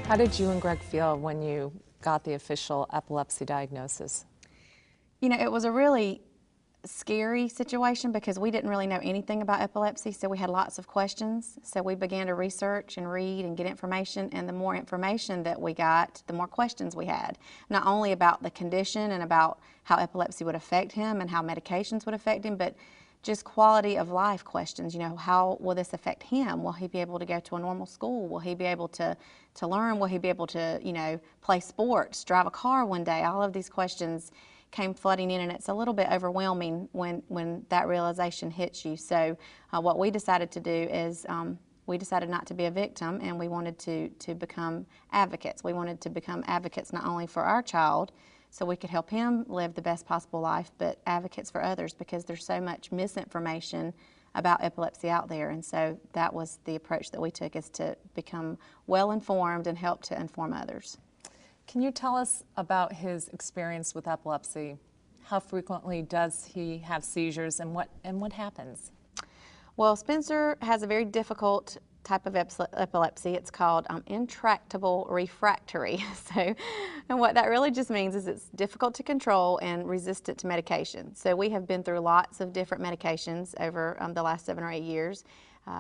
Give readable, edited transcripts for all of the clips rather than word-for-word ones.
How did you and Greg feel when you got the official epilepsy diagnosis? You know, it was a really scary situation because we didn't really know anything about epilepsy, so we had lots of questions. So we began to research and read and get information, and the more information that we got, the more questions we had, not only about the condition and about how epilepsy would affect him and how medications would affect him, but just quality of life questions. You know, how will this affect him? Will he be able to go to a normal school? Will he be able to learn? Will he be able to, you know, play sports, drive a car one day? All of these questions came flooding in, and it's a little bit overwhelming when that realization hits you. So what we decided to do is we decided not to be a victim, and we wanted to become advocates. We wanted to become advocates not only for our child, so we could help him live the best possible life, but advocates for others, because there's so much misinformation about epilepsy out there. And so that was the approach that we took, is to become well informed and help to inform others. Can you tell us about his experience with epilepsy? How frequently does he have seizures, and what happens? Well, Spencer has a very difficult type of epilepsy. It's called intractable refractory. So, and what that really just means is it's difficult to control and resistant to medication. So we have been through lots of different medications over the last 7 or 8 years.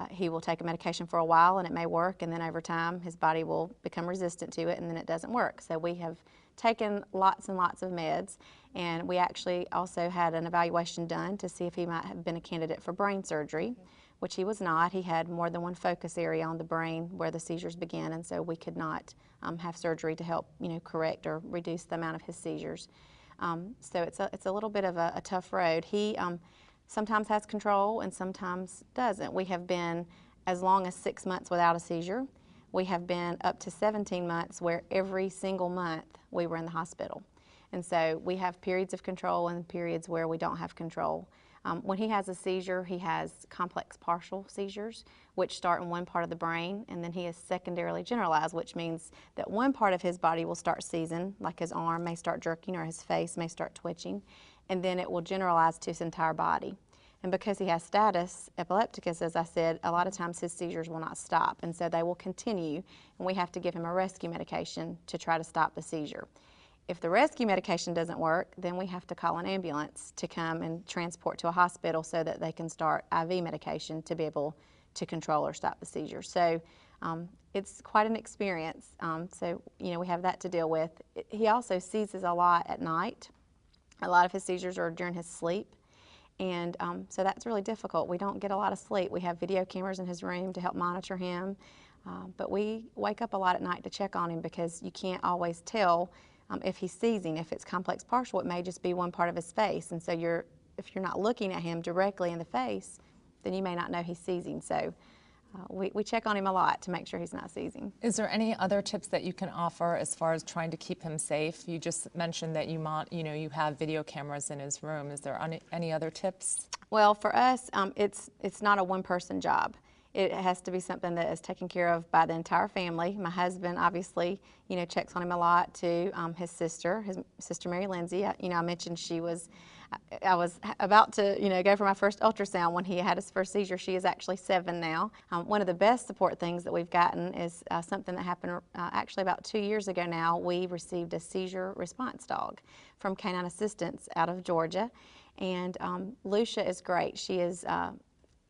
He will take a medication for a while and it may work, and then over time his body will become resistant to it, and then it doesn't work. So we have taken lots and lots of meds, and we actually also had an evaluation done to see if he might have been a candidate for brain surgery, which he was not. He had more than one focus area on the brain where the seizures began, and so we could not have surgery to help, you know, correct or reduce the amount of his seizures. So it's a little bit of a tough road. He sometimes has control and sometimes doesn't. We have been as long as 6 months without a seizure. We have been up to 17 months where every single month we were in the hospital. And so we have periods of control and periods where we don't have control. When he has a seizure, he has complex partial seizures, which start in one part of the brain, and then he is secondarily generalized, which means that one part of his body will start seizing, like his arm may start jerking or his face may start twitching, and then it will generalize to his entire body. And because he has status epilepticus, as I said, a lot of times his seizures will not stop, and so they will continue, and we have to give him a rescue medication to try to stop the seizure. If the rescue medication doesn't work, then we have to call an ambulance to come and transport to a hospital so that they can start IV medication to be able to control or stop the seizure. So it's quite an experience. So, you know, we have that to deal with. He also seizes a lot at night. A lot of his seizures are during his sleep. And so that's really difficult. We don't get a lot of sleep. We have video cameras in his room to help monitor him. But we wake up a lot at night to check on him, because you can't always tell if he's seizing. If it's complex partial, it may just be one part of his face. And so if you're not looking at him directly in the face, then you may not know he's seizing. So we check on him a lot to make sure he's not seizing. Is there any other tips that you can offer as far as trying to keep him safe? You just mentioned that you have video cameras in his room. Is there any other tips? Well, for us, it's not a one-person job. It has to be something that is taken care of by the entire family. My husband, obviously, you know, checks on him a lot too. His sister Mary Lindsay, I mentioned I was about to, you know, go for my first ultrasound when he had his first seizure. She is actually 7 now. One of the best support things that we've gotten is something that happened actually about 2 years ago now. We received a seizure response dog from Canine Assistance out of Georgia, and Lucia is great. She is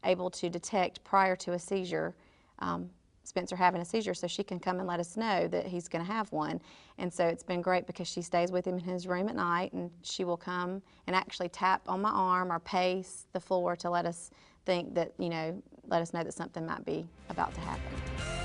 able to detect prior to a seizure, Spencer having a seizure, so she can come and let us know that he's going to have one. And so it's been great because she stays with him in his room at night, and she will come and actually tap on my arm or pace the floor to let us think that, you know, let us know that something might be about to happen.